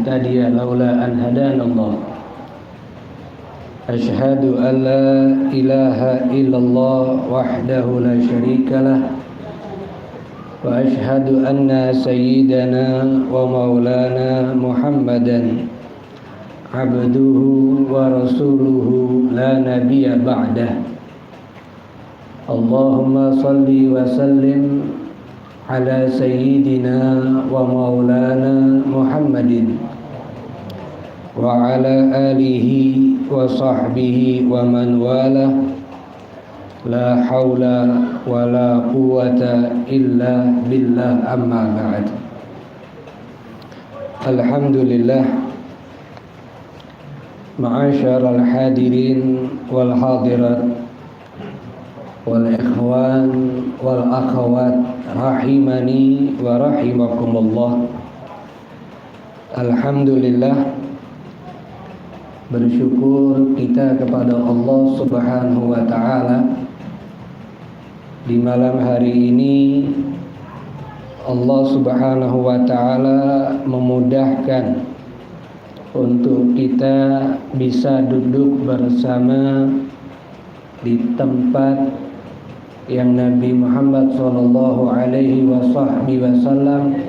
نهتدي لولا أن هدانا الله أشهد أن لا إله إلا الله وحده لا شريك له وأشهد أن سيدنا ومولانا محمدا عبده ورسوله لا نبي بعده اللهم صل وسلم على سيدنا ومولانا محمد وعلى آله وصحبه ومن والاه لا حول ولا قوة إلا بالله أما بعد الحمد لله معاشر الحاضرين والحاضرات والإخوان والأخوات rahimani wa rahimakumullah. Alhamdulillah, bersyukur kita kepada Allah Subhanahu wa taala. Di malam hari ini Allah Subhanahu wa taala memudahkan untuk kita bisa duduk bersama di tempat yang Nabi Muhammad sallallahu alaihi wasallam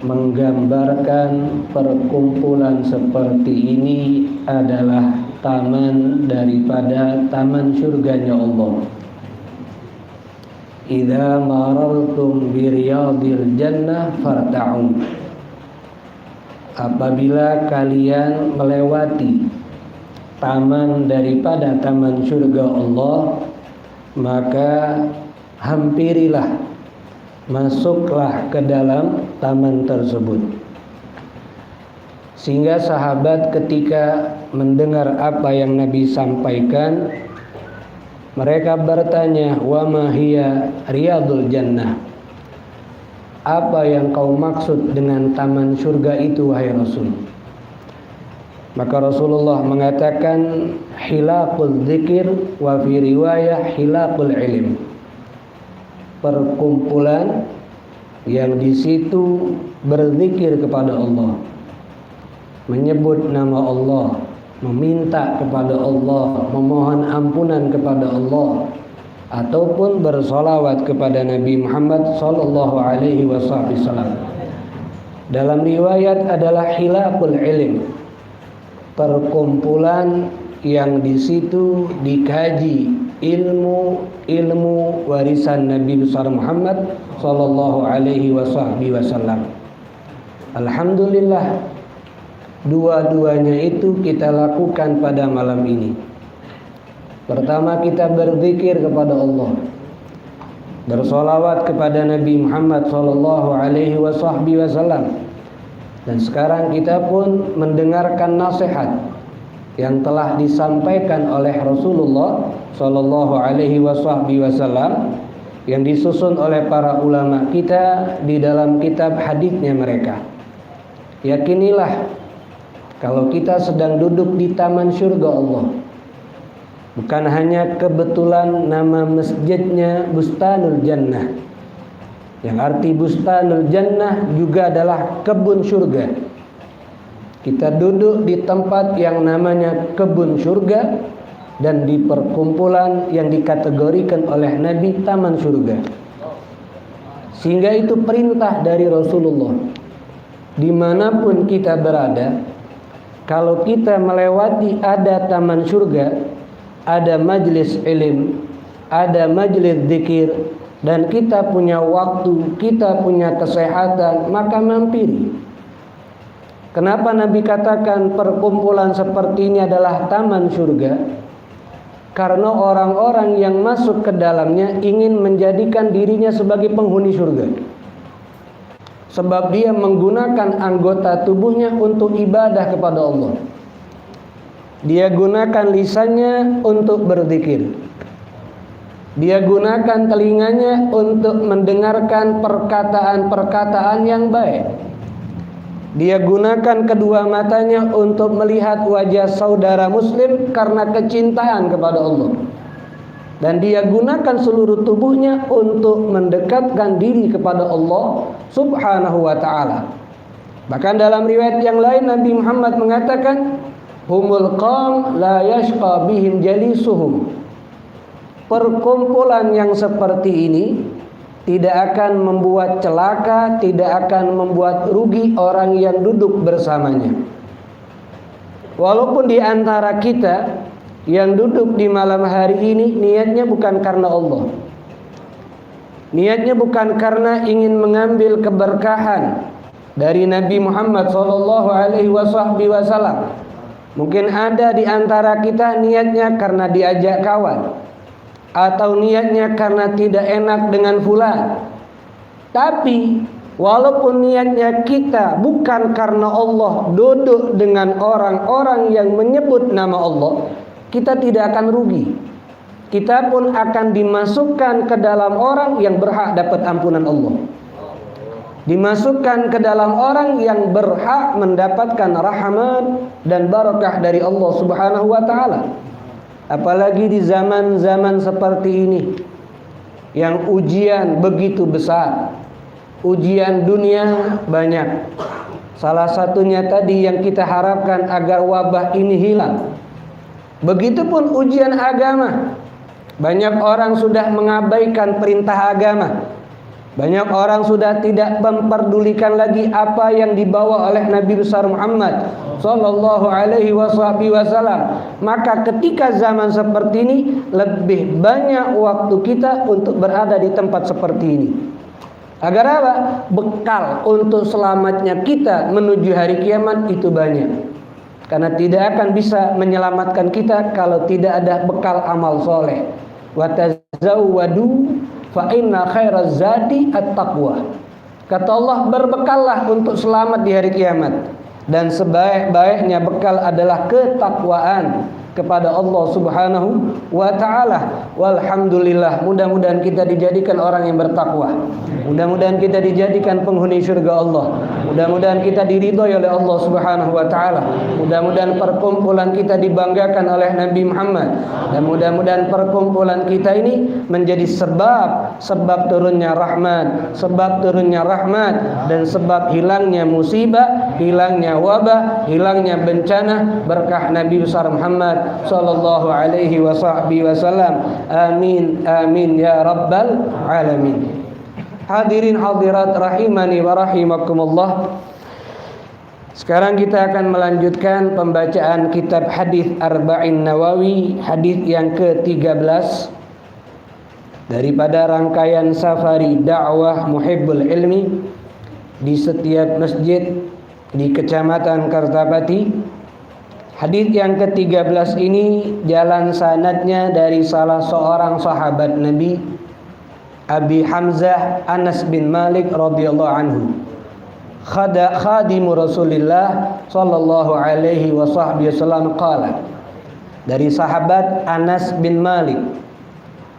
menggambarkan perkumpulan seperti ini adalah taman daripada taman surganya Allah. Idza marartum bi riyadil jannah farta'u. Apabila kalian melewati taman daripada taman surga Allah, maka hampirilah, masuklah ke dalam taman tersebut. Sehingga sahabat ketika mendengar apa yang Nabi sampaikan, mereka bertanya, wa ma hiya riyadul jannah? Apa yang kau maksud dengan taman surga itu, wahai Rasul? Maka Rasulullah mengatakan hilaqul dzikir wa fi riwayah hilaqul ilm. Perkumpulan yang di situ berzikir kepada Allah, menyebut nama Allah, meminta kepada Allah, memohon ampunan kepada Allah, ataupun bersolawat kepada Nabi Muhammad sallallahu alaihi wasallam. Dalam riwayat adalah hilaqul ilm. Perkumpulan yang di situ dikaji ilmu warisan Nabi besar Muhammad sallallahu alaihi wasallam. Alhamdulillah, dua-duanya itu kita lakukan pada malam ini. Pertama, kita berzikir kepada Allah, bersolawat kepada Nabi Muhammad sallallahu alaihi wasallam. Dan sekarang kita pun mendengarkan nasihat yang telah disampaikan oleh Rasulullah sallallahu alaihi wasallam yang disusun oleh para ulama kita di dalam kitab hadisnya mereka. Yakinilah kalau kita sedang duduk di taman surga Allah, bukan hanya kebetulan nama masjidnya Bustanul Jannah, yang arti Bustanul Jannah juga adalah kebun surga. Kita duduk di tempat yang namanya kebun surga dan di perkumpulan yang dikategorikan oleh Nabi taman surga. Sehingga itu perintah dari Rasulullah. Dimanapun kita berada, kalau kita melewati ada taman surga, ada majlis ilm, ada majlis zikir, dan kita punya waktu, kita punya kesehatan, maka mampiri. Kenapa Nabi katakan perkumpulan seperti ini adalah taman surga? Karena orang-orang yang masuk ke dalamnya ingin menjadikan dirinya sebagai penghuni surga. Sebab dia menggunakan anggota tubuhnya untuk ibadah kepada Allah. Dia gunakan lisannya untuk berzikir. Dia gunakan telinganya untuk mendengarkan perkataan-perkataan yang baik. Dia gunakan kedua matanya untuk melihat wajah saudara muslim karena kecintaan kepada Allah. Dan dia gunakan seluruh tubuhnya untuk mendekatkan diri kepada Allah Subhanahu wa ta'ala. Bahkan dalam riwayat yang lain Nabi Muhammad mengatakan, humul qaum la yashqa bihim jalisuhum. Perkumpulan yang seperti ini tidak akan membuat celaka, tidak akan membuat rugi orang yang duduk bersamanya. Walaupun di antara kita yang duduk di malam hari ini niatnya bukan karena Allah, niatnya bukan karena ingin mengambil keberkahan dari Nabi Muhammad SAW. Mungkin ada di antara kita niatnya karena diajak kawan, atau niatnya karena tidak enak dengan fulan. Tapi walaupun niatnya kita bukan karena Allah, duduk dengan orang-orang yang menyebut nama Allah, kita tidak akan rugi. Kita pun akan dimasukkan ke dalam orang yang berhak dapat ampunan Allah, dimasukkan ke dalam orang yang berhak mendapatkan rahmat dan barakah dari Allah Subhanahu wa ta'ala. Apalagi di zaman-zaman seperti ini yang ujian begitu besar, ujian dunia banyak. Salah satunya tadi yang kita harapkan agar wabah ini hilang. Begitupun ujian agama. Banyak orang sudah mengabaikan perintah agama. Banyak orang sudah tidak memperdulikan lagi apa yang dibawa oleh Nabi besar Muhammad sallallahu alaihi wasallam. Maka ketika zaman seperti ini, lebih banyak waktu kita untuk berada di tempat seperti ini. Agar apa? Bekal untuk selamatnya kita menuju hari kiamat itu banyak. Karena tidak akan bisa menyelamatkan kita kalau tidak ada bekal amal soleh. Wa tazawwadu fa inna khairaz zadi at-taqwa. Kata Allah, berbekallah untuk selamat di hari kiamat, dan sebaik-baiknya bekal adalah ketakwaan kepada Allah Subhanahu wa ta'ala. Walhamdulillah, mudah-mudahan kita dijadikan orang yang bertakwa. Mudah-mudahan kita dijadikan penghuni surga Allah. Mudah-mudahan kita diridhoi oleh Allah Subhanahu wa ta'ala. Mudah-mudahan perkumpulan kita dibanggakan oleh Nabi Muhammad. Dan mudah-mudahan perkumpulan kita ini menjadi sebab turunnya rahmat, sebab turunnya rahmat, dan sebab hilangnya musibah, hilangnya wabah, hilangnya bencana berkah Nabi besar Muhammad sallallahu alaihi wasallam. Amin amin ya rabbal alamin. Hadirin hadirat rahimani wa rahimakumullah. Sekarang kita akan melanjutkan pembacaan kitab hadis Arba'in Nawawi, hadis yang ke-13 daripada rangkaian safari dakwah muhibbul ilmi di setiap masjid di Kecamatan Kartapati. Hadis yang ke-13 ini jalan sanadnya dari salah seorang sahabat Nabi, Abi Hamzah Anas bin Malik radhiyallahu anhu, khadimu Rasulillah sallallahu alaihi wasallam qala. Dari sahabat Anas bin Malik,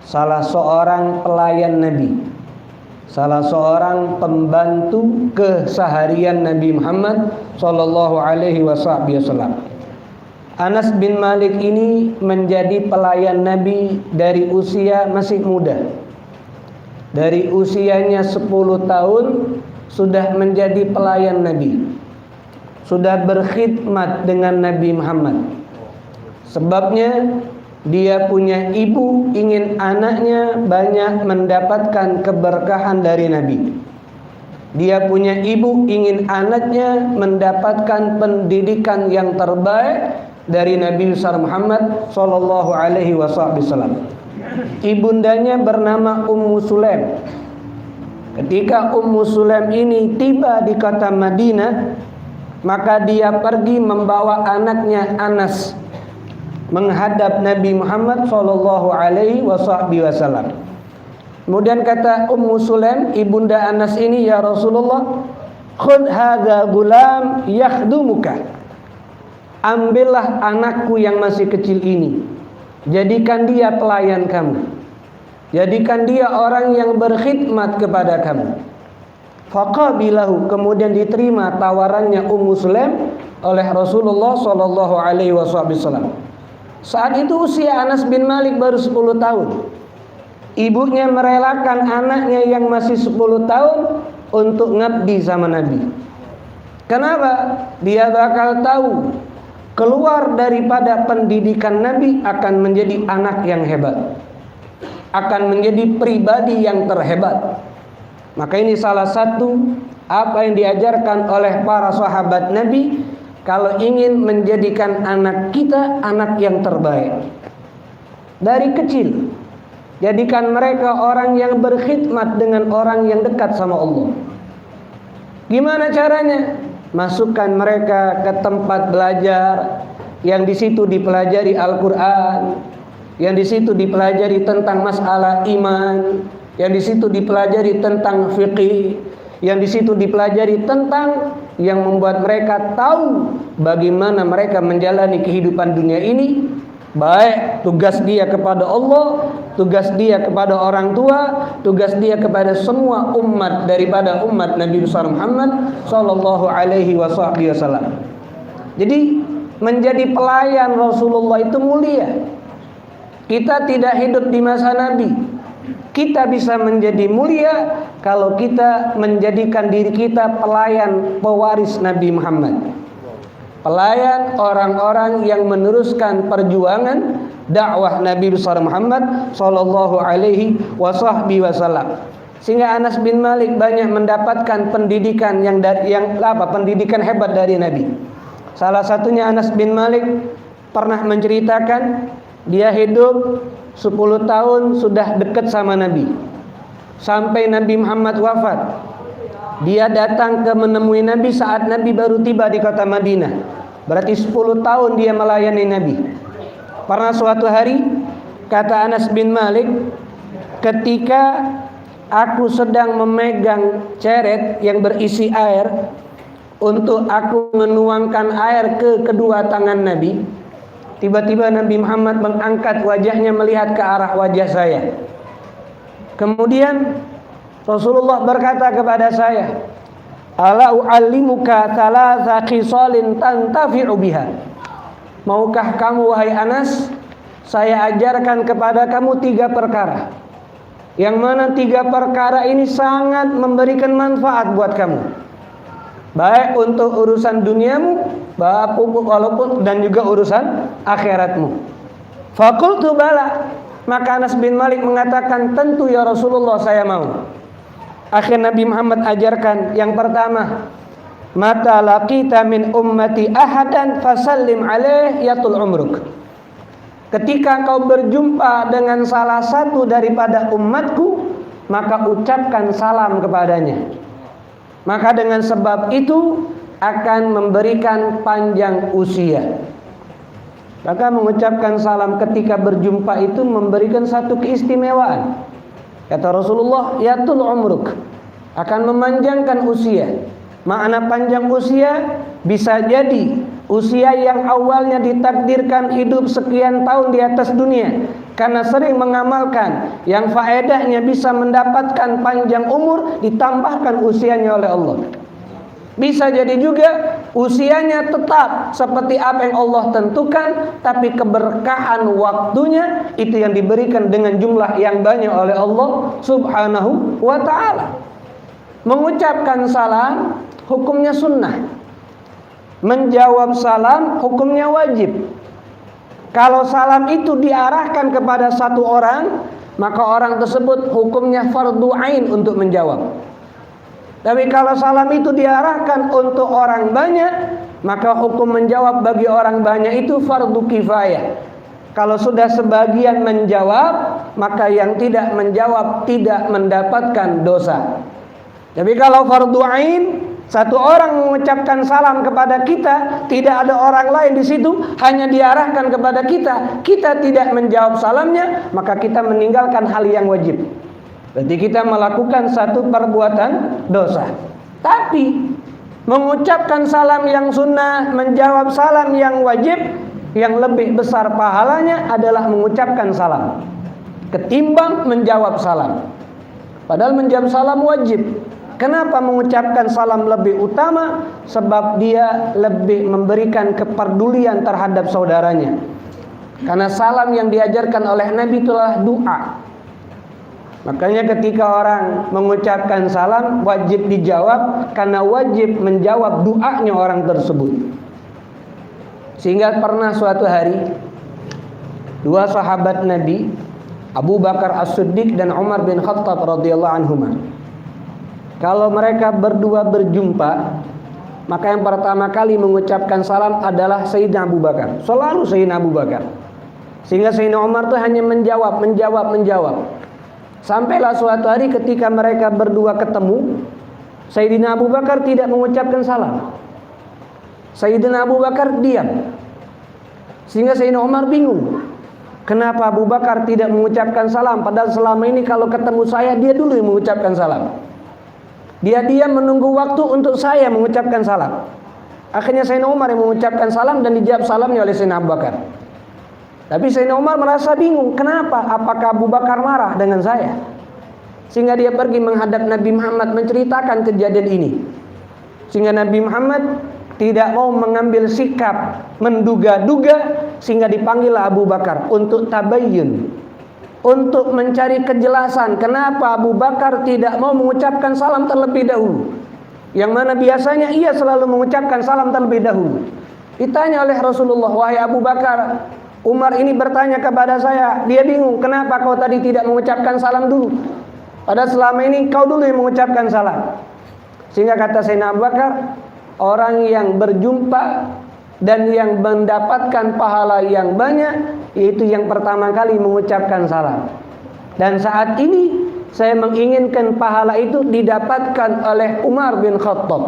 salah seorang pelayan Nabi, salah seorang pembantu keseharian Nabi Muhammad sallallahu alaihi wasallam. Anas bin Malik ini menjadi pelayan Nabi dari usia masih muda. Dari usianya 10 tahun sudah menjadi pelayan Nabi, sudah berkhidmat dengan Nabi Muhammad. Sebabnya dia punya ibu ingin anaknya banyak mendapatkan keberkahan dari Nabi. Dia punya ibu ingin anaknya mendapatkan pendidikan yang terbaik dari Nabi besar Muhammad sallallahu alaihi wasallam. Ibundanya bernama Ummu Sulaim. Ketika Ummu Sulaim ini tiba di kota Madinah, maka dia pergi membawa anaknya Anas menghadap Nabi Muhammad sallallahu alaihi wasallam. Kemudian kata Ummu Sulaim, ibunda Anas ini, ya Rasulullah, khudh hadza gulam yakhdumuka. Ambillah anakku yang masih kecil ini, jadikan dia pelayan kamu, jadikan dia orang yang berkhidmat kepada kamu. Faqabilahu, kemudian diterima tawarannya Ummu Sulaim oleh Rasulullah sallallahu alaihi wasallam. Saat itu usia Anas bin Malik baru 10 tahun. Ibunya merelakan anaknya yang masih 10 tahun untuk ngabdi sama Nabi. Kenapa? Dia bakal tahu keluar daripada pendidikan Nabi akan menjadi anak yang hebat, akan menjadi pribadi yang terhebat. Maka ini salah satu apa yang diajarkan oleh para sahabat Nabi, kalau ingin menjadikan anak kita anak yang terbaik. Dari kecil, jadikan mereka orang yang berkhidmat dengan orang yang dekat sama Allah. Gimana caranya? Masukkan mereka ke tempat belajar yang di situ dipelajari Al-Quran, yang di situ dipelajari tentang masalah iman, yang di situ dipelajari tentang fikih, yang di situ dipelajari tentang yang membuat mereka tahu bagaimana mereka menjalani kehidupan dunia ini, baik tugas dia kepada Allah, tugas dia kepada orang tua, tugas dia kepada semua umat daripada umat Nabi besar Muhammad sallallahu alaihi wasallam. Jadi menjadi pelayan Rasulullah itu mulia. Kita tidak hidup di masa Nabi. Kita bisa menjadi mulia kalau kita menjadikan diri kita pelayan pewaris Nabi Muhammad. Pelayan orang-orang yang meneruskan perjuangan dakwah Nabi besar Muhammad sallallahu alaihi wasallam. Sehingga Anas bin Malik banyak mendapatkan pendidikan pendidikan hebat dari Nabi. Salah satunya Anas bin Malik pernah menceritakan dia hidup 10 tahun sudah dekat sama Nabi. Sampai Nabi Muhammad wafat, dia datang ke menemui Nabi saat Nabi baru tiba di kota Madinah. Berarti 10 tahun dia melayani Nabi. Pernah suatu hari, kata Anas bin Malik, ketika aku sedang memegang ceret yang berisi air untuk aku menuangkan air ke kedua tangan Nabi, tiba-tiba Nabi Muhammad mengangkat wajahnya melihat ke arah wajah saya. Kemudian Rasulullah berkata kepada saya, "Ala u'allimuka thalatha khisalin tantafi'u biha." Maukah kamu wahai Anas, saya ajarkan kepada kamu 3 perkara. Yang mana 3 perkara ini sangat memberikan manfaat buat kamu. Baik untuk urusan duniamu, walaupun dan juga urusan akhiratmu. Faqultu bala. Maka Anas bin Malik mengatakan, tentu ya Rasulullah, saya mau. Akhirnya Nabi Muhammad ajarkan yang pertama, mata laqita min ummati ahadan fasallim alaih yatul umruk. Ketika kau berjumpa dengan salah satu daripada umatku, maka ucapkan salam kepadanya. Maka dengan sebab itu akan memberikan panjang usia. Maka mengucapkan salam ketika berjumpa itu memberikan satu keistimewaan. Kata Rasulullah, yatul umruk, akan memanjangkan usia. Makna panjang usia bisa jadi usia yang awalnya ditakdirkan hidup sekian tahun di atas dunia karena sering mengamalkan yang faedahnya bisa mendapatkan panjang umur, ditambahkan usianya oleh Allah. Bisa jadi juga usianya tetap seperti apa yang Allah tentukan, tapi keberkahan waktunya itu yang diberikan dengan jumlah yang banyak oleh Allah subhanahu wa ta'ala. Mengucapkan salam hukumnya sunnah, menjawab salam hukumnya wajib. Kalau salam itu diarahkan kepada satu orang, maka orang tersebut hukumnya fardu ain untuk menjawab. Tapi kalau salam itu diarahkan untuk orang banyak, maka hukum menjawab bagi orang banyak itu fardu kifayah. Kalau sudah sebagian menjawab, maka yang tidak menjawab tidak mendapatkan dosa. Tapi kalau fardu ain, satu orang mengucapkan salam kepada kita, tidak ada orang lain di situ, hanya diarahkan kepada kita, kita tidak menjawab salamnya, maka kita meninggalkan hal yang wajib. Berarti kita melakukan satu perbuatan dosa. Tapi mengucapkan salam yang sunnah, menjawab salam yang wajib, yang lebih besar pahalanya adalah mengucapkan salam ketimbang menjawab salam. Padahal menjawab salam wajib. Kenapa mengucapkan salam lebih utama? Sebab dia lebih memberikan kepedulian terhadap saudaranya. Karena salam yang diajarkan oleh Nabi itulah doa. Makanya ketika orang mengucapkan salam wajib dijawab, karena wajib menjawab doanya orang tersebut. Sehingga pernah suatu hari dua sahabat Nabi, Abu Bakar As-Siddiq dan Umar bin Khattab radhiyallahu anhuma, kalau mereka berdua berjumpa, maka yang pertama kali mengucapkan salam adalah Sayyidina Abu Bakar. Selalu Sayyidina Abu Bakar. Sehingga Sayyidina Umar itu hanya menjawab. Sampailah suatu hari ketika mereka berdua ketemu, Sayyidina Abu Bakar tidak mengucapkan salam. Sayyidina Abu Bakar diam. Sehingga Sayyidina Umar bingung. Kenapa Abu Bakar tidak mengucapkan salam? Padahal selama ini kalau ketemu saya, dia dulu yang mengucapkan salam. Dia diam menunggu waktu untuk saya mengucapkan salam. Akhirnya Sayyidina Umar yang mengucapkan salam dan dijawab salamnya oleh Sayyidina Abu Bakar. Tapi Sayyidina Umar merasa bingung, kenapa? Apakah Abu Bakar marah dengan saya? Sehingga dia pergi menghadap Nabi Muhammad menceritakan kejadian ini. Sehingga Nabi Muhammad tidak mau mengambil sikap menduga-duga, sehingga dipanggillah Abu Bakar untuk tabayyun, untuk mencari kejelasan kenapa Abu Bakar tidak mau mengucapkan salam terlebih dahulu, yang mana biasanya ia selalu mengucapkan salam terlebih dahulu. Ditanya oleh Rasulullah, wahai Abu Bakar, Umar ini bertanya kepada saya, dia bingung kenapa kau tadi tidak mengucapkan salam dulu, padahal selama ini kau dulu yang mengucapkan salam. Sehingga kata Sayyidina Abu Bakar, orang yang berjumpa dan yang mendapatkan pahala yang banyak, yaitu yang pertama kali mengucapkan salam. Dan saat ini saya menginginkan pahala itu didapatkan oleh Umar bin Khattab.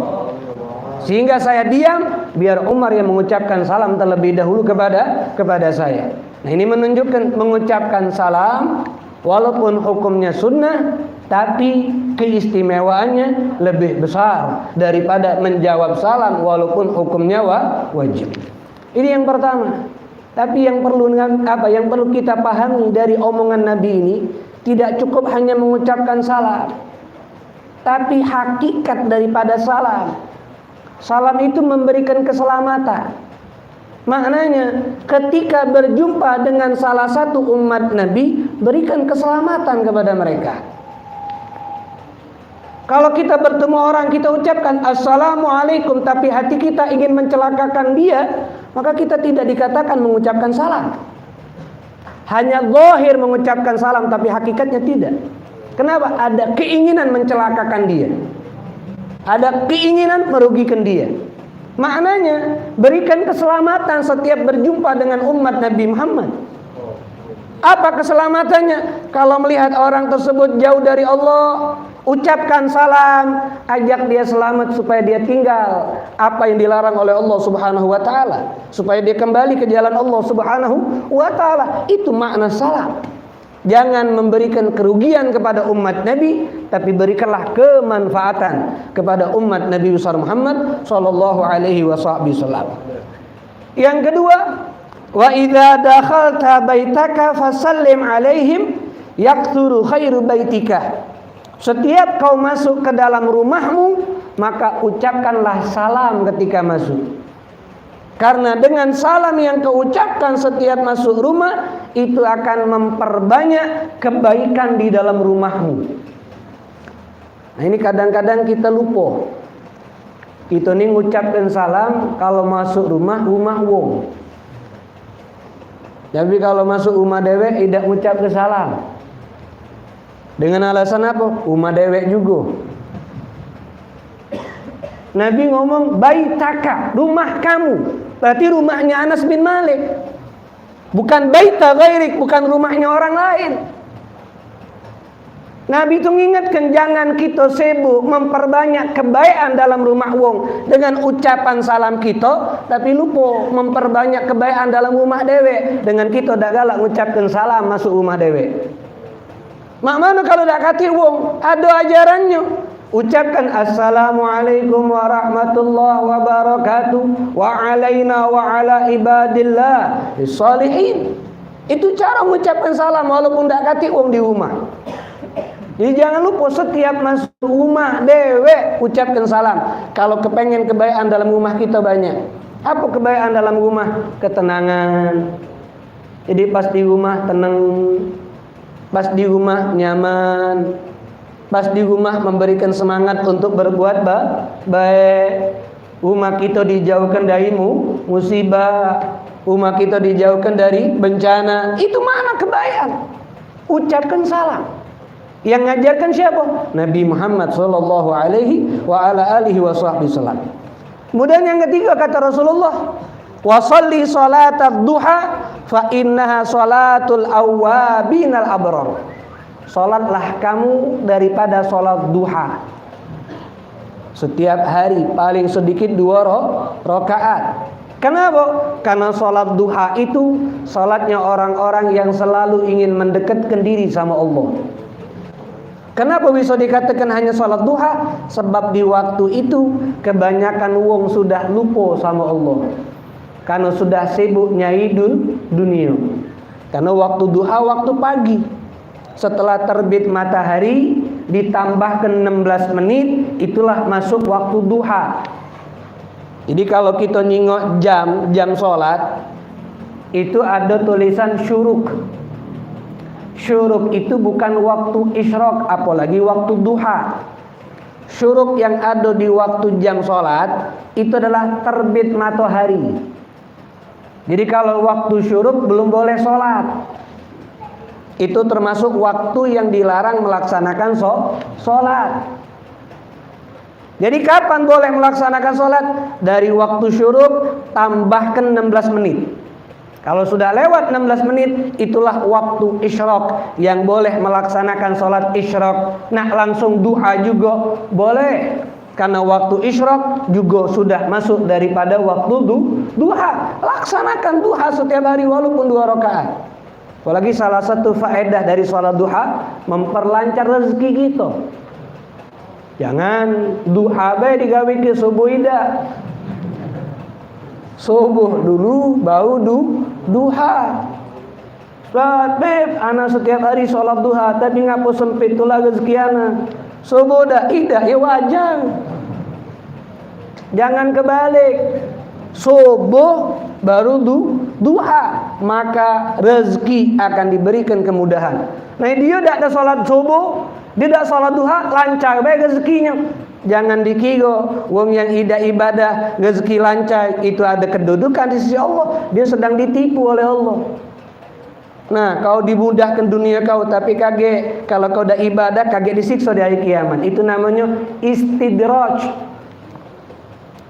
Sehingga saya diam, biar Umar yang mengucapkan salam terlebih dahulu kepada saya. Nah, ini menunjukkan mengucapkan salam walaupun hukumnya sunnah, tapi keistimewaannya lebih besar daripada menjawab salam walaupun hukumnya wajib. Ini yang pertama. Tapi yang perlu kita pahami dari omongan Nabi ini, tidak cukup hanya mengucapkan salam, tapi hakikat daripada salam. Salam itu memberikan keselamatan. Maknanya ketika berjumpa dengan salah satu umat Nabi, berikan keselamatan kepada mereka. Kalau kita bertemu orang, kita ucapkan Assalamualaikum, tapi hati kita ingin mencelakakan dia, maka kita tidak dikatakan mengucapkan salam. Hanya zahir mengucapkan salam, tapi hakikatnya tidak. Kenapa? Ada keinginan mencelakakan dia, ada keinginan merugikan dia. Maknanya berikan keselamatan setiap berjumpa dengan umat Nabi Muhammad. Apa keselamatannya? Kalau melihat orang tersebut jauh dari Allah, ucapkan salam, ajak dia selamat supaya dia tinggal apa yang dilarang oleh Allah Subhanahu wa taala, supaya dia kembali ke jalan Allah Subhanahu wa taala. Itu makna salam. Jangan memberikan kerugian kepada umat Nabi, tapi berikanlah kemanfaatan kepada umat Nabi besar Muhammad sallallahu alaihi wasallam. Yang kedua, wa idza dakhalta baitaka fasallim alaihim yakthuru khairu baitika. Setiap kau masuk ke dalam rumahmu, maka ucapkanlah salam ketika masuk. Karena dengan salam yang kau ucapkan setiap masuk rumah, itu akan memperbanyak kebaikan di dalam rumahmu. Nah, ini kadang-kadang kita lupa. Itu nih ngucapkan salam kalau masuk rumah wong. Tapi kalau masuk rumah dewek tidak ngucap ke salam. Dengan alasan apa? Rumah dewek juga. Nabi ngomong baitaka, rumah kamu. Berarti rumahnya Anas bin Malik. Bukan baita ghairik, bukan rumahnya orang lain. Nabi itu mengingatkan jangan kita sibuk memperbanyak kebaikan dalam rumah wong dengan ucapan salam kita, tapi lupa memperbanyak kebaikan dalam rumah dewek dengan kita dak galak ngucapkan salam masuk rumah dewek. Mak mana kalau dak kati wong ada ajarannya. Ucapkan Assalamualaikum warahmatullahi wabarakatuh wa alaina wa ala ibadillah sholihin. Itu cara mengucapkan salam walaupun tak kati wong di rumah. Jadi jangan lupa setiap masuk rumah dewek ucapkan salam. Kalau kepengen kebaikan dalam rumah kita banyak. Apa kebaikan dalam rumah? Ketenangan. Jadi pas di rumah tenang. Pas di rumah nyaman, pas di rumah memberikan semangat untuk berbuat baik. Rumah kita dijauhkan dari musibah, rumah kita dijauhkan dari bencana. Itu mana kebaikan? Ucapkan salam. Yang ngajarkan siapa? Nabi Muhammad sallallahu alaihi wa ala alihi wasallam. Kemudian yang ketiga kata Rasulullah, wa sholli salatad duha fa innaha salatul awwabinal abrar. Salatlah kamu daripada salat duha. Setiap hari paling sedikit 2 rakaat. Kenapa? Karena salat duha itu salatnya orang-orang yang selalu ingin mendekatkan diri sama Allah. Kenapa bisa dikatakan hanya salat duha? Sebab di waktu itu kebanyakan wong sudah lupa sama Allah. Karena sudah sibuk nyai dunia. Karena waktu duha waktu pagi. Setelah terbit matahari ditambahkan 16 menit, itulah masuk waktu duha. Jadi kalau kita nyingok jam sholat, itu ada tulisan syuruk. Syuruk itu bukan waktu isyraq, apalagi waktu duha. Syuruk yang ada di waktu jam sholat itu adalah terbit matahari. Jadi kalau waktu syuruk belum boleh sholat. Itu termasuk waktu yang dilarang melaksanakan sholat. Jadi kapan boleh melaksanakan sholat? Dari waktu syuruk tambahkan 16 menit. Kalau sudah lewat 16 menit, itulah waktu isyraq yang boleh melaksanakan sholat isyraq. Nah langsung duha juga boleh. Karena waktu isyraq juga sudah masuk daripada waktu duha. Laksanakan duha setiap hari walaupun 2 rakaat. Apalagi salah satu faedah dari sholat duha memperlancar rezeki kita. Jangan duha bae digawe ke subuh ida. Subuh dulu baru duha. Ustaz, beb, ana setiap hari sholat duha tapi ngapo sempit tulah rezeki ana. Subuh dah ida ya wajar. Jangan kebalik. Subuh baru duha, maka rezeki akan diberikan kemudahan. Nah dia tidak ada sholat subuh, dia tidak sholat duha, lancar baik rezekinya. Jangan dikira wong yang ibadah rezeki lancar itu ada kedudukan di sisi Allah, dia sedang ditipu oleh Allah. Nah kau dimudahkan dunia kau, tapi kaget kalau kau dah ibadah kaget disiksa di hari kiamat. Itu namanya istidraj.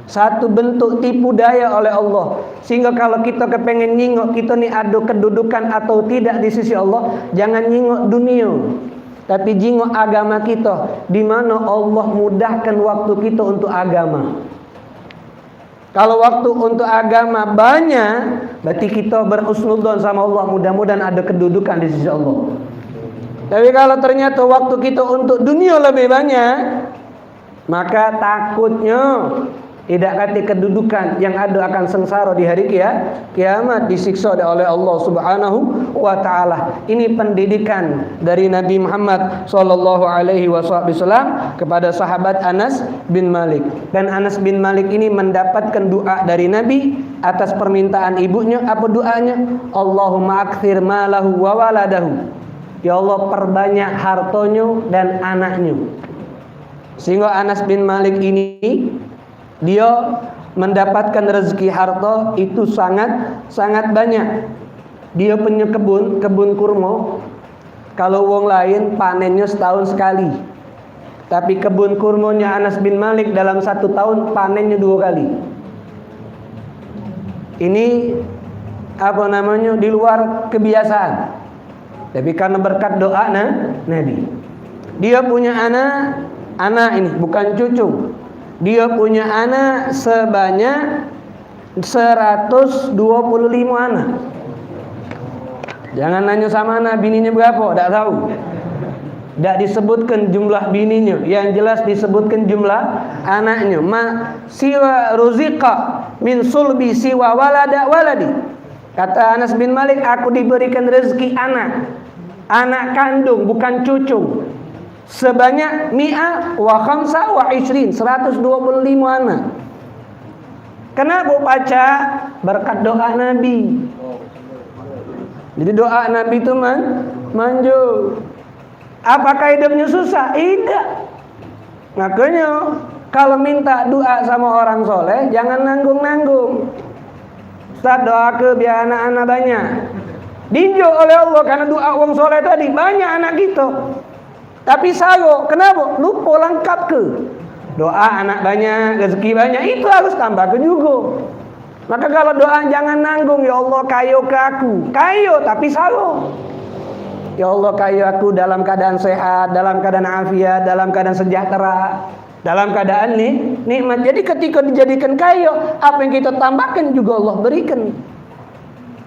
Satu bentuk tipu daya oleh Allah. Sehingga kalau kita kepengen nyingok kita ni ada kedudukan atau tidak di sisi Allah, jangan nyingok dunia, tapi jingok agama kita, di mana Allah mudahkan waktu kita untuk agama. Kalau waktu untuk agama banyak, berarti kita berhusnudzon sama Allah, mudah-mudahan ada kedudukan di sisi Allah. Tapi kalau ternyata waktu kita untuk dunia lebih banyak, maka takutnya tidak kati kedudukan yang ada akan sengsara di hari kiamat, disiksa oleh Allah Subhanahu wa taala. Ini pendidikan dari Nabi Muhammad sallallahu alaihi wasallam kepada sahabat Anas bin Malik. Dan Anas bin Malik ini mendapatkan doa dari Nabi atas permintaan ibunya. Apa doanya? Allahumma akthir malahu wa waladahu. Ya Allah, perbanyak hartanya dan anaknya. Sehingga Anas bin Malik ini dia mendapatkan rezeki harta itu sangat banyak. Dia punya kebun kurma. Kalau wong lain panennya setahun sekali, tapi kebun kurmanya Anas bin Malik dalam 1 tahun panennya 2 kali. Ini apa namanya, di luar kebiasaan. Tapi karena berkat doa Nabi, dia punya anak ini bukan cucu. Dia punya anak sebanyak 125 anak. Jangan nanya sama anak bininya berapa, tak tahu. Tak disebutkan jumlah bininya, yang jelas disebutkan jumlah anaknya. Siwa ruziqa min sulbi siwa waladi. Kata Anas bin Malik, aku diberikan rezeki anak kandung bukan cucu, sebanyak 125 anak. Kenapa baca? Berkat doa Nabi. Jadi doa Nabi itu manjur. Apakah hidupnya susah? Tidak. Makanya kalau minta doa sama orang soleh, jangan nanggung-nanggung. Ustaz, doa ke biar anak-anak banyak. Dinjo oleh Allah karena doa orang soleh tadi banyak anak kita. Tapi sayo, kenapa? Lupa lengkap ke. Doa anak banyak, rezeki banyak, itu harus tambahkan juga. Maka kalau doa jangan nanggung, ya Allah kayo ke aku. Kayo tapi sayo. Ya Allah kayo aku dalam keadaan sehat, dalam keadaan afiat, dalam keadaan sejahtera, dalam keadaan nikmat. Jadi ketika dijadikan kayo, apa yang kita tambahkan juga Allah berikan.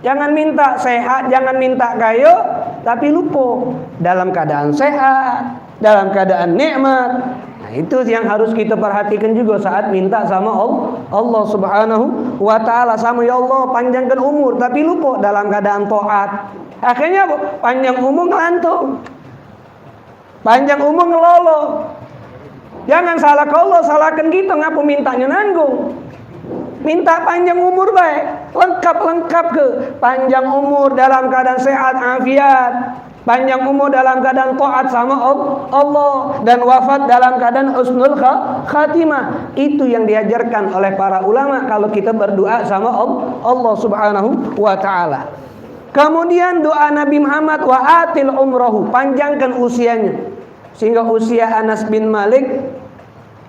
Jangan minta sehat, jangan minta kayo, tapi lupa dalam keadaan sehat, dalam keadaan nikmat. Nah, itu yang harus kita perhatikan juga saat minta sama Allah Subhanahu wa taala. Sama ya Allah panjangkan umur, tapi lupa dalam keadaan taat. Akhirnya panjang umur ngelantung, panjang umur ngelolo. Jangan salah ke Allah, salahkan kita ngapu mintanya nanggung. Minta panjang umur baik, lengkap ke panjang umur dalam keadaan sehat afiat, panjang umur dalam keadaan taat sama Allah, dan wafat dalam keadaan husnul khatimah. Itu yang diajarkan oleh para ulama kalau kita berdoa sama Allah Subhanahu wa taala. Kemudian doa Nabi Muhammad, wa atil umrohu, panjangkan usianya. Sehingga usia Anas bin Malik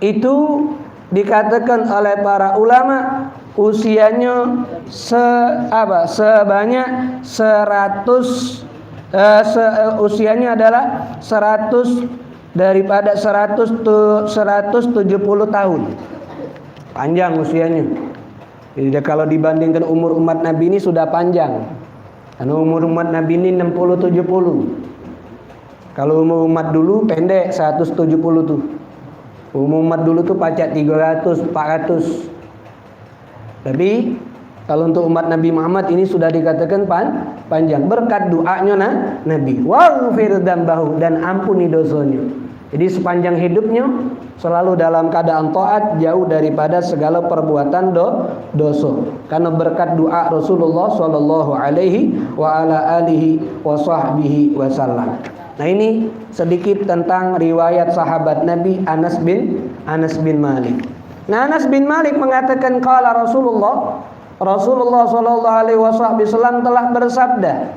itu dikatakan oleh para ulama usianya sebanyak 100, usianya adalah 100 daripada 170 tahun. Panjang usianya. Jadi kalau dibandingkan umur umat Nabi ini sudah panjang. Karena umur umat Nabi ini 60-70. Kalau umur umat dulu pendek 170 tuh. Umur umat dulu tuh pacak 300, 400. Tapi kalau untuk umat Nabi Muhammad ini sudah dikatakan panjang berkat doanya Nabi. Waghfir dzambahu, dan ampuni dosanya. Jadi sepanjang hidupnya selalu dalam keadaan taat, jauh daripada segala perbuatan dosa. Karena berkat doa Rasulullah sallallahu alaihi wa ala alihi wa sahbihi wasallam. Nah, ini sedikit tentang riwayat sahabat Nabi Anas bin Malik. Nah, Anas bin Malik mengatakan qala Rasulullah sallallahu alaihi wasallam telah bersabda,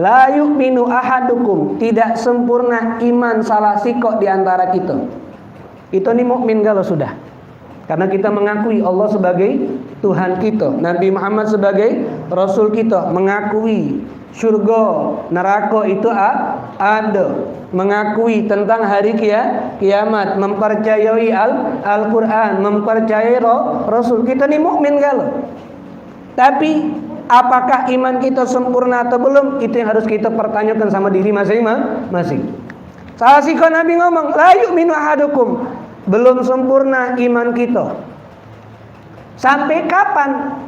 la yu'minu ahadukum, tidak sempurna iman salah sikok di antara kita. Kita ni mukmin kalau sudah. Karena kita mengakui Allah sebagai Tuhan kita, Nabi Muhammad sebagai Rasul kita, mengakui syurga, neraka itu ada, mengakui tentang hari kiamat, mempercayai Al-Quran, mempercayai Rasul. Kita ni mukmin kalau. Tapi apakah iman kita sempurna atau belum? Itu yang harus kita pertanyakan sama diri masing-masing. Salah sikon Nabi ngomong, la yu'minu ahadukum, belum sempurna iman kita. Sampai kapan?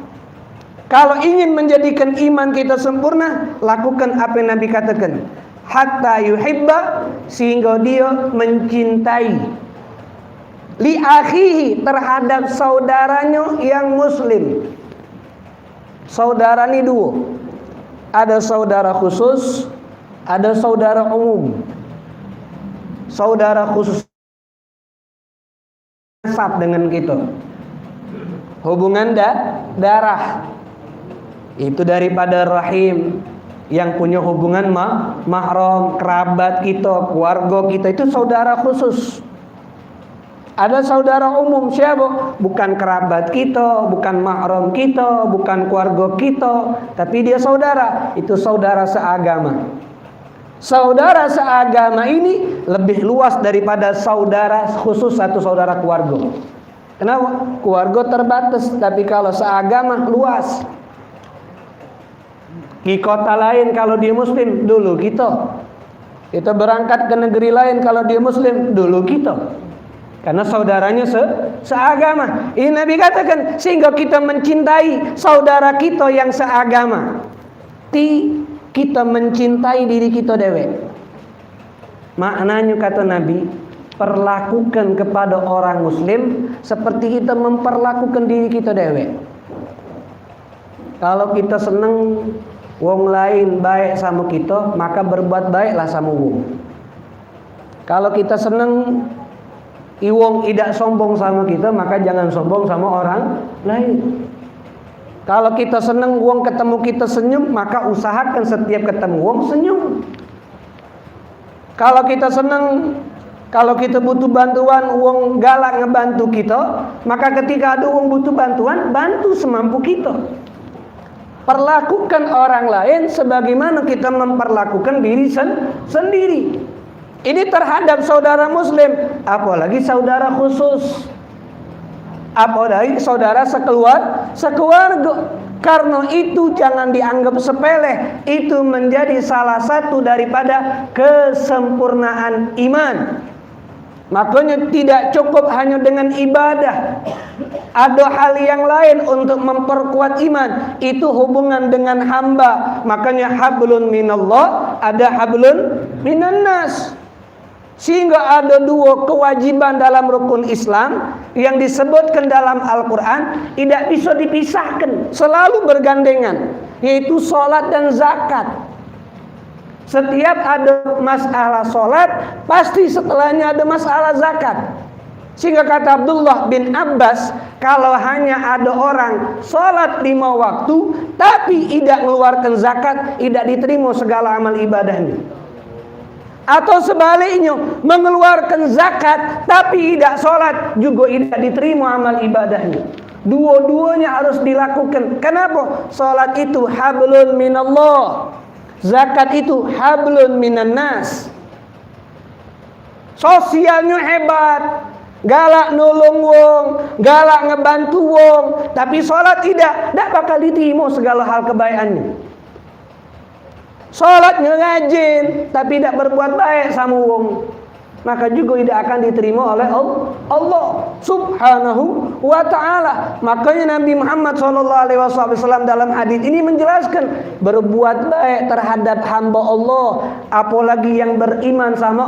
Kalau ingin menjadikan iman kita sempurna, lakukan apa yang Nabi katakan. Hatta yuhibba, sehingga dia mencintai. Li akhihi, terhadap saudaranya yang muslim. Saudara ini dua. Ada saudara khusus, ada saudara umum. Saudara khusus nasab dengan kita. Hubungan darah. Itu daripada rahim, yang punya hubungan mahram, kerabat kita, keluarga kita, itu saudara khusus. Ada saudara umum, siapa? Bukan kerabat kita, bukan mahram kita, bukan keluarga kita, tapi dia saudara. Itu saudara seagama. Saudara seagama ini lebih luas daripada saudara khusus satu saudara keluarga. Kenapa? Keluarga terbatas, tapi kalau seagama luas. Di kota lain kalau dia muslim, dulu kita. Kita berangkat ke negeri lain kalau dia muslim, dulu kita. Karena saudaranya seagama. Ini Nabi katakan, sehingga kita mencintai saudara kita yang seagama. Kita mencintai diri kita dewe. Maknanya kata Nabi, perlakukan kepada orang muslim seperti kita memperlakukan diri kita dewe. Kalau kita senang wong lain baik sama kita, maka berbuat baiklah sama wong. Kalau kita seneng wong tidak sombong sama kita, maka jangan sombong sama orang lain. Kalau kita seneng wong ketemu kita senyum, maka usahakan setiap ketemu wong senyum. Kalau kita seneng, kalau kita butuh bantuan wong galak ngebantu kita, maka ketika ada wong butuh bantuan, bantu semampu kita. Perlakukan orang lain sebagaimana kita memperlakukan diri sendiri. Ini terhadap saudara muslim, apalagi saudara khusus, apalagi saudara sekeluarga. Karena itu jangan dianggap sepele. Itu menjadi salah satu daripada kesempurnaan iman. Makanya tidak cukup hanya dengan ibadah. Ada hal yang lain untuk memperkuat iman. Itu hubungan dengan hamba. Makanya hablun minallah, ada hablun minannas. Sehingga ada dua kewajiban dalam rukun Islam yang disebutkan dalam Al-Quran, tidak bisa dipisahkan, selalu bergandengan, yaitu sholat dan zakat. Setiap ada masalah sholat, pasti setelahnya ada masalah zakat. Sehingga kata Abdullah bin Abbas, kalau hanya ada orang sholat 5 waktu, tapi tidak mengeluarkan zakat, tidak diterima segala amal ibadahnya. Atau sebaliknya, mengeluarkan zakat, tapi tidak sholat, juga tidak diterima amal ibadahnya. Dua-duanya harus dilakukan. Kenapa? Sholat itu hablun minallah, zakat itu hablun minannas. Sosialnya hebat, galak nolong wong, galak ngebantu wong, tapi sholat tidak bakal diterima segala hal kebaikannya. Sholatnya rajin, tapi tidak berbuat baik sama wong, maka juga tidak akan diterima oleh Allah subhanahu wa ta'ala. Makanya Nabi Muhammad SAW dalam hadis ini menjelaskan, berbuat baik terhadap hamba Allah, apalagi yang beriman sama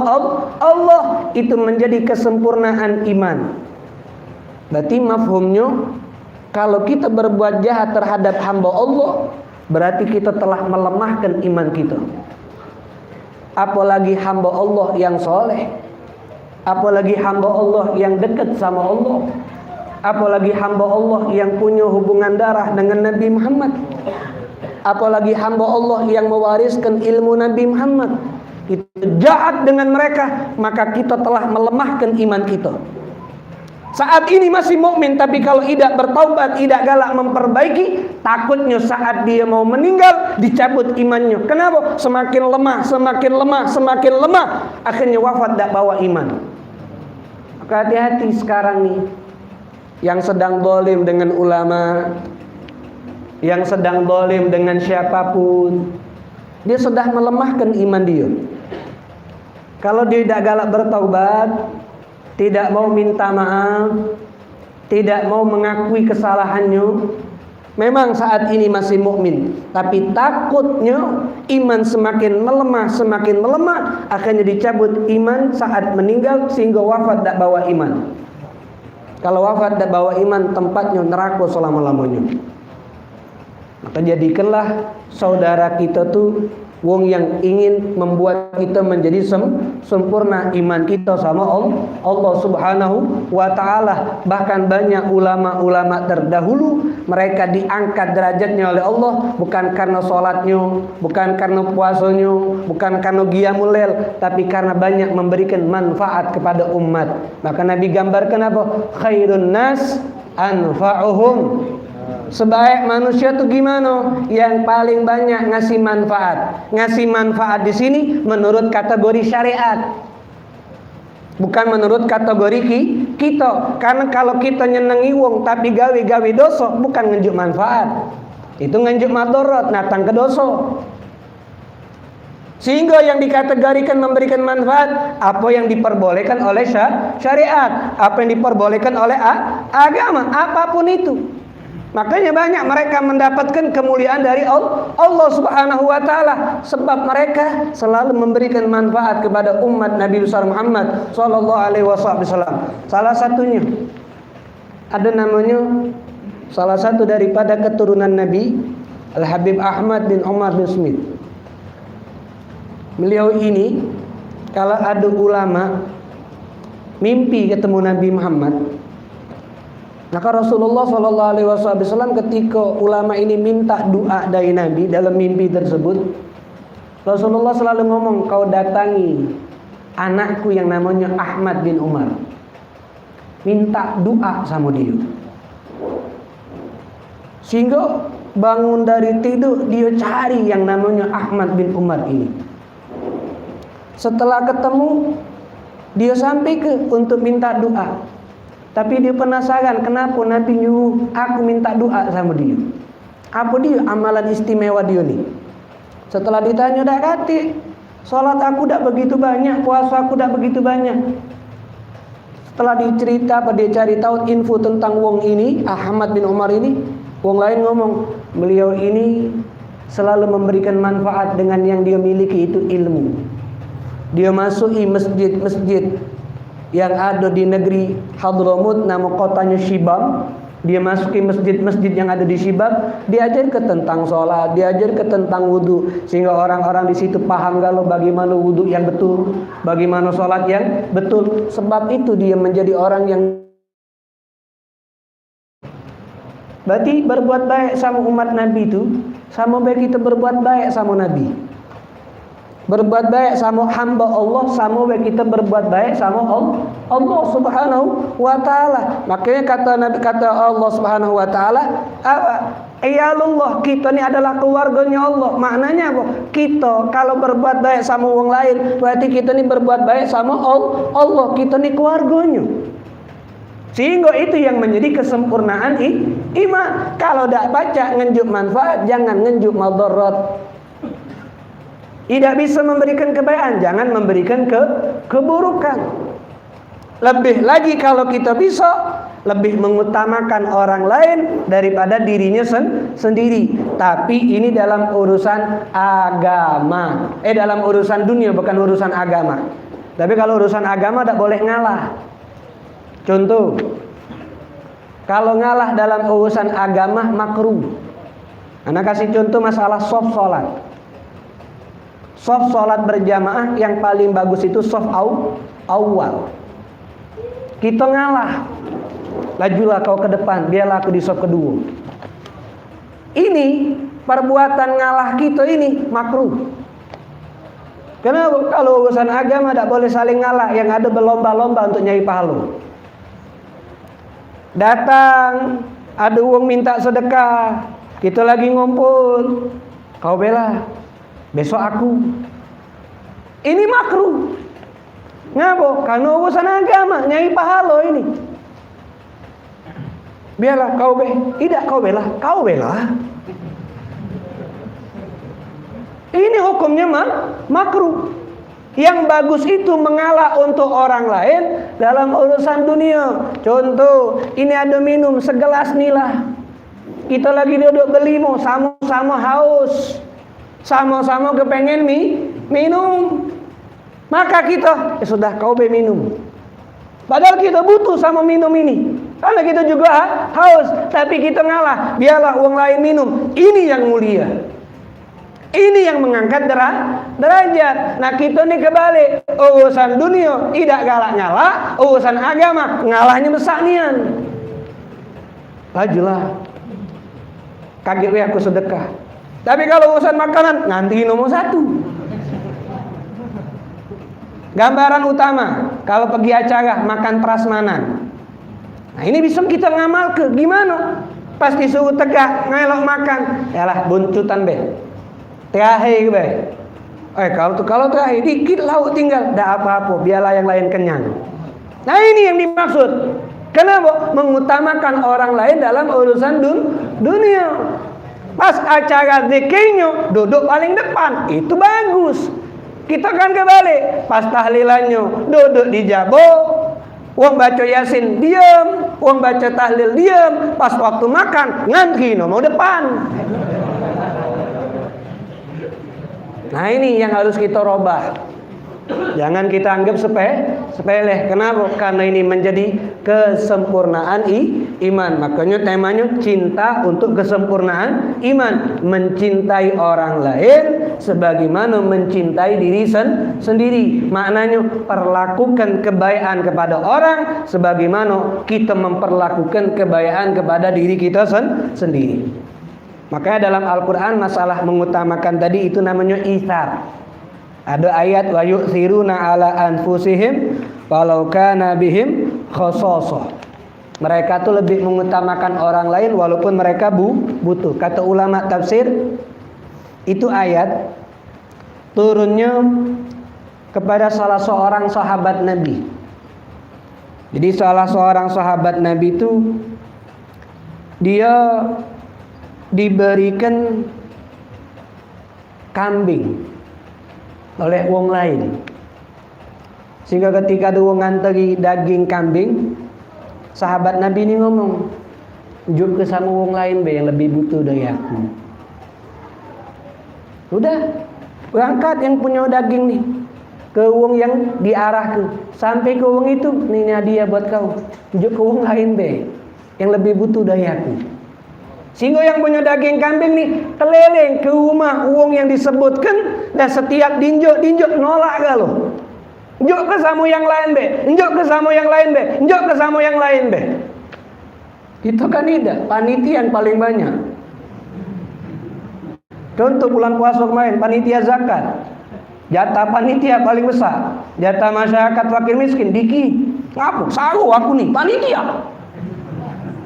Allah, itu menjadi kesempurnaan iman. Berarti mafhumnya, kalau kita berbuat jahat terhadap hamba Allah, berarti kita telah melemahkan iman kita. Apalagi hamba Allah yang soleh, apalagi hamba Allah yang dekat sama Allah, apalagi hamba Allah yang punya hubungan darah dengan Nabi Muhammad, apalagi hamba Allah yang mewariskan ilmu Nabi Muhammad. Kita jahat dengan mereka, maka kita telah melemahkan iman kita. Saat ini masih mukmin, tapi kalau tidak bertaubat, tidak galak memperbaiki, takutnya saat dia mau meninggal dicabut imannya. Kenapa? Semakin lemah, semakin lemah, semakin lemah, akhirnya wafat tidak bawa iman. Maka hati-hati sekarang nih, yang sedang zalim dengan ulama, yang sedang zalim dengan siapapun, dia sudah melemahkan iman dia. Kalau dia tidak galak bertaubat, tidak mau minta maaf, tidak mau mengakui kesalahannya, memang saat ini masih mukmin, tapi takutnya iman semakin melemah, akhirnya dicabut iman saat meninggal sehingga wafat tidak bawa iman. Kalau wafat tidak bawa iman, tempatnya neraka selama-lamanya. Maka jadikanlah saudara kita tuh wong yang ingin membuat kita menjadi sempurna iman kita sama Allah subhanahu wa ta'ala. Bahkan banyak ulama-ulama terdahulu, mereka diangkat derajatnya oleh Allah bukan karena sholatnya, bukan karena puasanya, bukan karena qiyamul lail, tapi karena banyak memberikan manfaat kepada umat. Maka Nabi gambarkan apa? Khairun nas anfa'uhum. Sebaik manusia itu gimana? Yang paling banyak ngasih manfaat. Ngasih manfaat di sini menurut kategori syariat, bukan menurut kategori kita. Karena kalau kita nyenengi wong tapi gawe-gawe dosa, bukan ngenjuk manfaat, itu ngenjuk madorot, natang ke dosa. Sehingga yang dikategorikan memberikan manfaat, apa yang diperbolehkan oleh syariat, apa yang diperbolehkan oleh agama, apapun itu. Makanya banyak mereka mendapatkan kemuliaan dari Allah subhanahu wa ta'ala, sebab mereka selalu memberikan manfaat kepada umat Nabi besar Muhammad sallallahu alaihi wasallam. Salah satunya ada namanya, salah satu daripada keturunan Nabi, Al-Habib Ahmad bin Umar bin Smith. Beliau ini kalau ada ulama mimpi ketemu Nabi Muhammad, maka Rasulullah Shallallahu Alaihi Wasallam ketika ulama ini minta doa dari Nabi dalam mimpi tersebut, Rasulullah selalu ngomong, kau datangi anakku yang namanya Ahmad bin Umar, minta doa sama dia. Sehingga bangun dari tidur dia cari yang namanya Ahmad bin Umar ini. Setelah ketemu, dia sampai untuk minta doa. Tapi dia penasaran kenapa Nabi nyuruh aku minta doa sama dia. Apa dia amalan istimewa dia nih? Setelah ditanya, dah kata, sholat aku tak begitu banyak, puasa aku tak begitu banyak. Setelah dicerita, dia cari tahu info tentang wong ini, Ahmad bin Umar ini. Wong lain ngomong, beliau ini selalu memberikan manfaat dengan yang dia miliki, itu ilmu. Dia masuki masjid-masjid yang ada di negeri Hadramut, nama kotanya Shibam. Dia masuki masjid-masjid yang ada di Shibam, diajar ke tentang sholat, diajar ke tentang wudu, sehingga orang-orang di situ paham kalau bagaimana wudu yang betul, bagaimana sholat yang betul. Sebab itu dia menjadi orang yang berarti berbuat baik sama umat Nabi itu sama baik kita berbuat baik sama Nabi. Berbuat baik sama hamba Allah sama baik kita berbuat baik sama Allah Subhanahu wa taala. Makanya kata Allah Subhanahu wa taala, iyalullah, kita ini adalah keluarganya Allah. Maknanya apa? Kita kalau berbuat baik sama orang lain, berarti kita ini berbuat baik sama Allah. Kita ini keluarganya. Sehingga itu yang menjadi kesempurnaan iman. Kalau tidak baca ngenjuk manfaat, jangan ngenjuk madarat. Tidak bisa memberikan kebaikan, jangan memberikan keburukan. Lebih lagi kalau kita bisa lebih mengutamakan orang lain daripada dirinya sendiri. Tapi ini dalam urusan agama. Dalam urusan dunia, bukan urusan agama. Tapi kalau urusan agama tidak boleh ngalah. Contoh, kalau ngalah dalam urusan agama makruh. Anak kasih contoh masalah soft sholat. Soft sholat berjamaah yang paling bagus itu soft awal. Kita ngalah, lajulah kau ke depan, biarlah aku di soft kedua. Ini perbuatan ngalah kita ini makruh. Kenapa? Kalau urusan agama tidak boleh saling ngalah, yang ada berlomba-lomba untuk nyari pahala. Datang, ada uang minta sedekah, kita lagi ngumpul, kau bela, besok aku. Ini makruh. Ngapa? Karena urusan agama, nyai pahala ini. Biarlah kau tidak kau bela. Ini hukumnya makruh. Yang bagus itu mengalah untuk orang lain dalam urusan dunia. Contoh, ini ada minum segelas nilah. Kita lagi duduk berlima, sama-sama haus. Sama-sama kepengen minum. Maka kita sudah kau minum. Padahal kita butuh sama minum ini. Karena kita juga haus, tapi kita ngalah. Biarlah orang lain minum. Ini yang mulia. Ini yang mengangkat derajat. Nah kita ini kebalik. Urusan dunia tidak galak ngalah, urusan agama ngalahnya besar nian. Lajulah. Kaget aku sedekah. Tapi kalau urusan makanan nanti nomor 1. Gambaran utama kalau pergi acara makan prasmanan. Nah ini bisa kita ngamal ke gimana? Pas disuruh tegak ngelok makan, yalah buncutan terakhir kalau terakhir dikit lauk tinggal, dah apa-apa, biarlah yang lain kenyang. Nah ini yang dimaksud. Kenapa? Mengutamakan orang lain dalam urusan dunia. Pas acara zikirnya duduk paling depan, itu bagus. Kita kan kebalik. Pas tahlilannya duduk di jabo, wong baca yasin diam, wong baca tahlil diam. Pas waktu makan ngantri nomor depan. Nah ini yang harus kita robah. Jangan kita anggap sepele. Kenapa? Karena ini menjadi kesempurnaan iman. Makanya temanya cinta untuk kesempurnaan iman. Mencintai orang lain sebagaimana mencintai diri sendiri. Maknanya perlakukan kebaikan kepada orang sebagaimana kita memperlakukan kebaikan kepada diri kita sendiri. Makanya dalam Al-Quran masalah mengutamakan tadi itu namanya itsar. Ada ayat wa yu'thiruna ala anfusihim walau kana bihim khasasah. Mereka tuh lebih mengutamakan orang lain walaupun mereka butuh. Kata ulama tafsir, itu ayat turunnya kepada salah seorang sahabat Nabi. Jadi salah seorang sahabat Nabi itu dia diberikan kambing oleh wong lain, sehingga ketika ada wong nganteri daging kambing, sahabat Nabi ini ngomong, "Juk ke sama wong lain be yang lebih butuh dari aku." Udah berangkat yang punya daging nih ke wong yang diarah ke, sampai ke wong itu, "Ini hadiah buat kau, juk ke wong lain be yang lebih butuh dari aku." Sehingga yang punya daging kambing nih keliling ke rumah wong yang disebutkan, dan setiap dinjok nolak gak lo. Njok ke sama yang lain be, njok ke sama yang lain be, njok ke sama yang lain be. Itu kan tidak panitia yang paling banyak. Contoh bulan puasa kemarin panitia zakat, jatah panitia paling besar. Jatah masyarakat fakir miskin dikit. Ngapu? Saru aku nih panitia.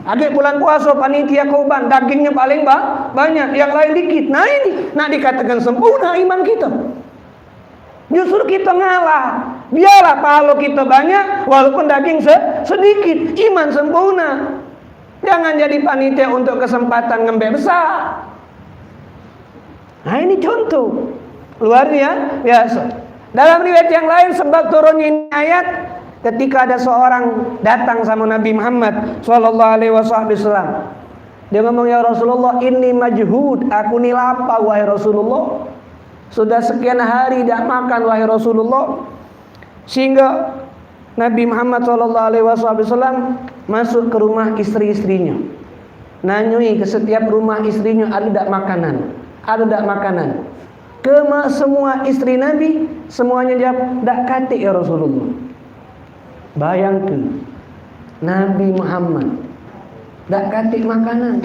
Adik bulan puasa panitia kurban dagingnya paling banyak, yang lain dikit. Nah ini, nak dikatakan sempurna iman kita. Justru kita ngalah. Biarlah pahala kita banyak walaupun daging sedikit, iman sempurna. Jangan jadi panitia untuk kesempatan ngembek besar. Nah ini contoh luar biasa. Dalam riwayat yang lain sebab turunnya ini ayat, ketika ada seorang datang sama Nabi Muhammad sallallahu alaihi wasallam. Dia ngomong, "Ya Rasulullah, ini majhud, aku ni lapar wahai Rasulullah. Sudah sekian hari tidak makan wahai Rasulullah." Sehingga Nabi Muhammad sallallahu alaihi wasallam masuk ke rumah istri-istrinya. Nanyui ke setiap rumah istrinya, ada tak makanan? Ada tak makanan? Ke semua istri Nabi semuanya jawab, "Tak katik ya Rasulullah." Bayangkan Nabi Muhammad tak katik makanan.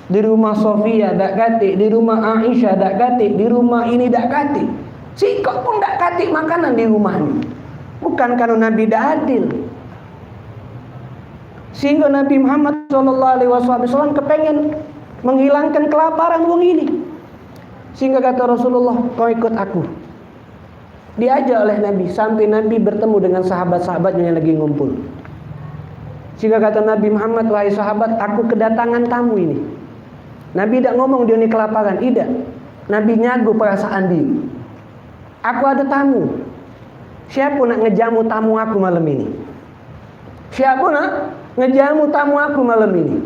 Di rumah Sofia tak katik, di rumah Aisyah tak katik, di rumah ini tak katik. Sikok pun tak katik makanan di rumahnya. Bukan karena Nabi tak adil. Sehingga Nabi Muhammad SAW kepengen menghilangkan kelaparan wong ini. Sehingga kata Rasulullah, "Kau ikut aku." Diajak oleh Nabi sampai Nabi bertemu dengan sahabat-sahabatnya yang lagi ngumpul. Sehingga kata Nabi Muhammad, "Wahai sahabat, aku kedatangan tamu ini." Nabi tidak ngomong dia ini kelaparan, tidak. Nabi nyagu perasaan dia. Aku ada tamu. Siapa nak ngejamu tamu aku malam ini? Siapa nak ngejamu tamu aku malam ini?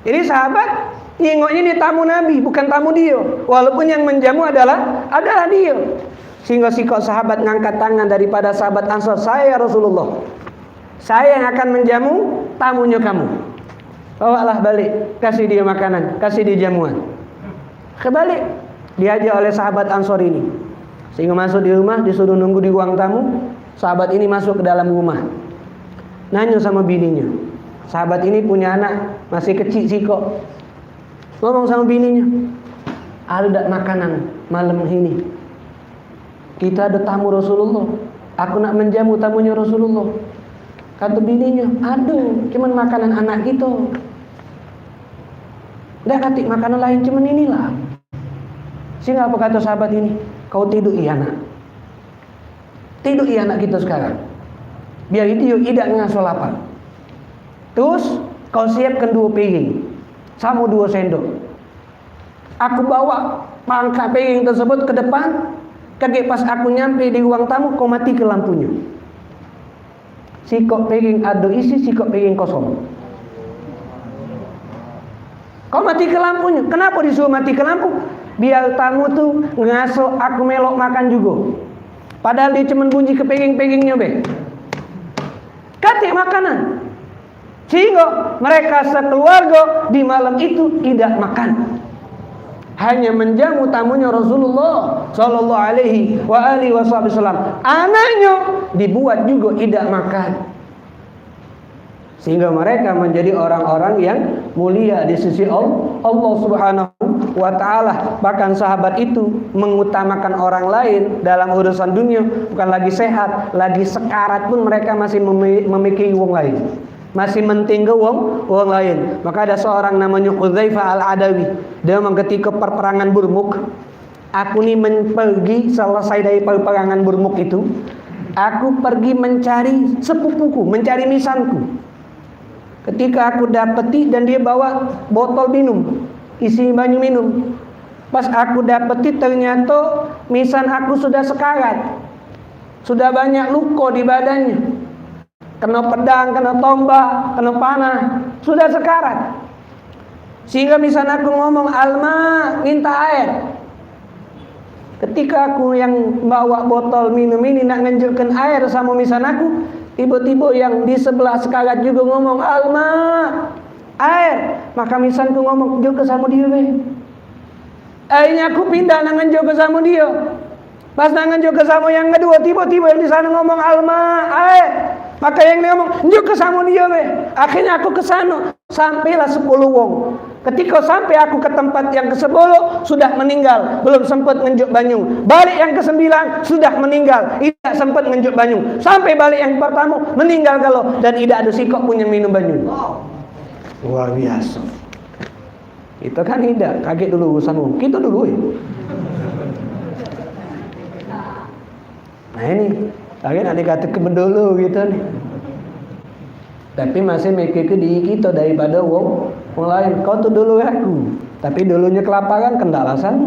Jadi sahabat nengoknya ini tamu Nabi, bukan tamu dia. Walaupun yang menjamu adalah dia. Sehingga sikok sahabat ngangkat tangan daripada sahabat Ansar, "Saya Rasulullah, saya yang akan menjamu tamunya kamu. Bawalah balik, kasih dia makanan, kasih dia jamuan." Kebalik, diajak oleh sahabat Ansar ini. Sehingga masuk di rumah, disuruh nunggu di ruang tamu. Sahabat ini masuk ke dalam rumah, nanya sama bininya. Sahabat ini punya anak masih kecil sikok. Ngomong sama bininya, "Ada tak makanan malam ini? Kita ada tamu Rasulullah. Aku nak menjamu tamunya Rasulullah." Kata bininya, "Aduh, cuman makanan anak kita. Dah katik makanan lain, cuman inilah." Sehingga apa kata sahabat ini? "Kau tidur iya anak. Tidur iya anak kita sekarang. Biar dia tidak ngasuh lapar. Terus kau siapkan 2 piring sama 2 sendok. Aku bawa pangkat piring tersebut ke depan. Kaget pas aku nyampe di ruang tamu, kau mati ke lampunya. Sikok piring ada isi, sikok piring kosong. Kau mati ke lampunya. Kenapa disuruh mati ke lampu? Biar tamu tuh ngasuh aku melok makan juga. Padahal dia cuma bunyi kepenging-pengingnya be. Kate makanan. Sehingga mereka sekeluarga di malam itu tidak makan. Hanya menjamu tamunya Rasulullah sallallahu alaihi wasallam. Anaknya dibuat juga tidak makan. Sehingga mereka menjadi orang-orang yang mulia di sisi Allah Subhanahu wa ta'ala. Bahkan sahabat itu mengutamakan orang lain dalam urusan dunia. Bukan lagi sehat, lagi sekarat pun mereka masih memikirkan wong lain, masih menting ke wong lain. Maka ada seorang namanya Hudzaifah Al-Adawi. Dia ketika perperangan Burmuk, aku nih pergi selesai dari perperangan Burmuk itu, aku pergi mencari sepupuku, mencari misanku. Ketika aku dapeti dan dia bawa botol minum, isi banyu minum. Pas aku dapeti ternyata misan aku sudah sekarat, sudah banyak luka di badannya, kena pedang, kena tombak, kena panah, sudah sekarat. Sehingga misan aku ngomong, Alma minta air. Ketika aku yang bawa botol minum ini nak ngenjukkan air sama misan aku, tiba-tiba yang di sebelah sekarat juga ngomong, Alma air. Maka misanku ngomong, juga sama dia be. Akhirnya aku pindah nak ngenjuk sama dia. Pas nak ngenjuk sama yang kedua, tiba-tiba yang di sana ngomong, Alma air. Maka yang dia ngomong, juga sama dia be. Akhirnya aku ke sana, sampailah 10 wong. Ketika sampai aku ke tempat yang ke-10 sudah meninggal, belum sempat ngenjuk banyu. Balik yang ke-9 sudah meninggal, tidak sempat ngenjuk banyu. Sampai balik yang pertama meninggal kalau dan tidak ada sikok pun yang minum banyu. Luar biasa. Kita kan tidak kaget dulu urusan kita dulu ya. Nah ini kaget nanti kata kebendolo gitu nih. Tapi masih mikir ke diri kita daripada wong lain. Kau tuh dulu aku, tapi dulunya kelaparan kendala sana.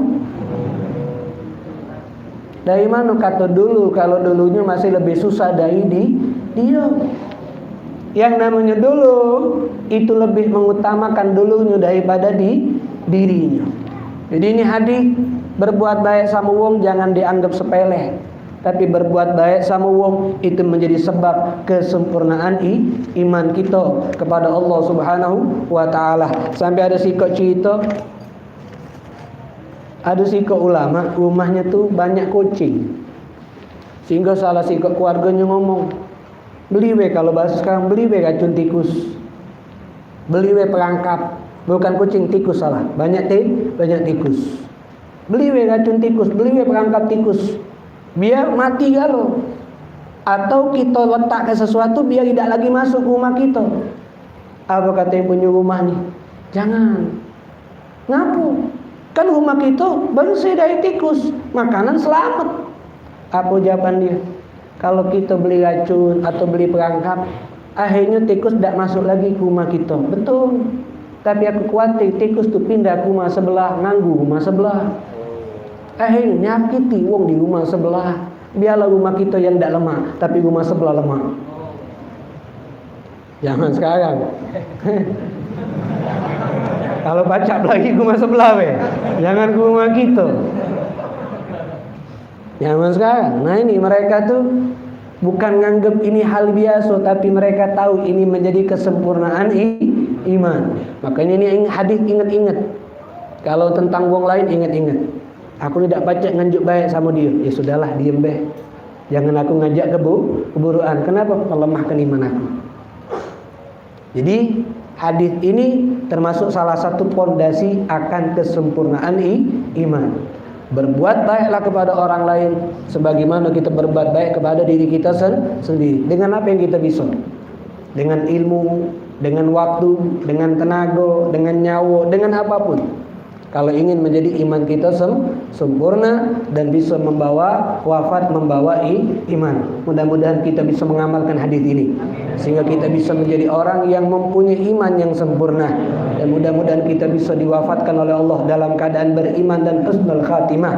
Dari mana kata dulu kalau dulunya masih lebih susah dari dia. Yang namanya dulu itu lebih mengutamakan dulunya daripada dirinya. Jadi ini hadis, berbuat baik sama wong jangan dianggap sepele. Tapi berbuat baik sama wong itu menjadi sebab kesempurnaan iman kita kepada Allah Subhanahu wa ta'ala. Sampai ada sikap cerita, ada sikap ulama, rumahnya tuh banyak kucing. Sehingga salah sikap keluarganya ngomong, beli we, kalau bahasa sekarang, beli we racun tikus, beli we perangkap. Bukan kucing, tikus salah. Banyak tikus. Beli we racun tikus, beli we perangkap tikus. Biar mati galau. Atau kita letak ke sesuatu biar tidak lagi masuk rumah kita. Apa kata yang punya rumah nih? Jangan. Ngapu? Kan rumah kita bersih dari tikus, makanan selamat. Apa jawaban dia? Kalau kita beli racun atau beli perangkap, akhirnya tikus tidak masuk lagi ke rumah kita. Betul. Tapi aku khawatir tikus itu pindah ke rumah sebelah, nganggu rumah sebelah. Akhirnya nyakiti wong di rumah sebelah. Biarlah rumah kita yang tidak lemah, tapi rumah sebelah lemah. Jangan sekarang. Kalau pacak lagi rumah sebelah we. Jangan ke rumah kita. Jangan sekarang. Nah ini mereka tuh bukan nganggap ini hal biasa, tapi mereka tahu ini menjadi kesempurnaan iman. Makanya ini hadis ingat-ingat. Kalau tentang wong lain ingat-ingat. Aku tidak baca nganjuk baik sama dia. Ya sudahlah, diem beh. Jangan aku ngajak keburukan. Kenapa? Melemahkan iman aku. Jadi hadis ini termasuk salah satu fondasi akan kesempurnaan iman. Berbuat baiklah kepada orang lain sebagaimana kita berbuat baik kepada diri kita sendiri. Dengan apa yang kita bisa? Dengan ilmu, dengan waktu, dengan tenaga, dengan nyawa, dengan apapun. Kalau ingin menjadi iman kita sempurna dan bisa membawa wafat, membawa iman. Mudah-mudahan kita bisa mengamalkan hadis ini sehingga kita bisa menjadi orang yang mempunyai iman yang sempurna dan mudah-mudahan kita bisa diwafatkan oleh Allah dalam keadaan beriman dan husnul khatimah,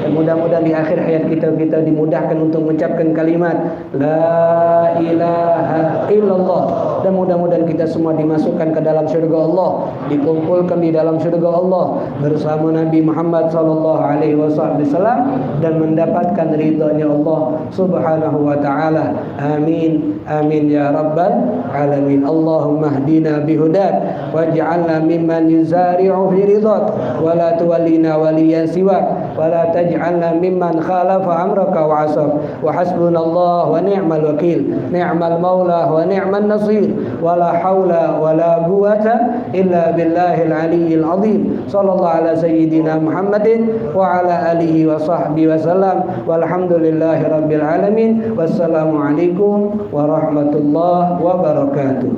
dan mudah-mudahan di akhir hayat kita dimudahkan untuk mengucapkan kalimat la ilaha illallah, dan mudah-mudahan kita semua dimasukkan ke dalam surga Allah, dikumpulkan di dalam surga Allah bersama Nabi Muhammad sallallahu alaihi wasallam dan mendapatkan ridhonya Allah subhanahu wa ta'ala. Amin amin ya rabbal alamin. Allahumma hdina bihudak waj'alna mimman yuzari'u fi ridhak wa la tuwallina waliyan siwak wa la taj'alna mimman khalafa amraka wa asab. Wa hasbunallah wa ni'mal wakil, ni'mal maula wa ni'man nasir, wa la hawla wa la quwwata illa billahil aliyyil azim. Sallallahu ala sayyidina Muhammadin wa ala alihi wa sahbihi wa sallam, walhamdulillahi rabbil alamin. Wassalamu alaikum warahmatullahi wabarakatuh.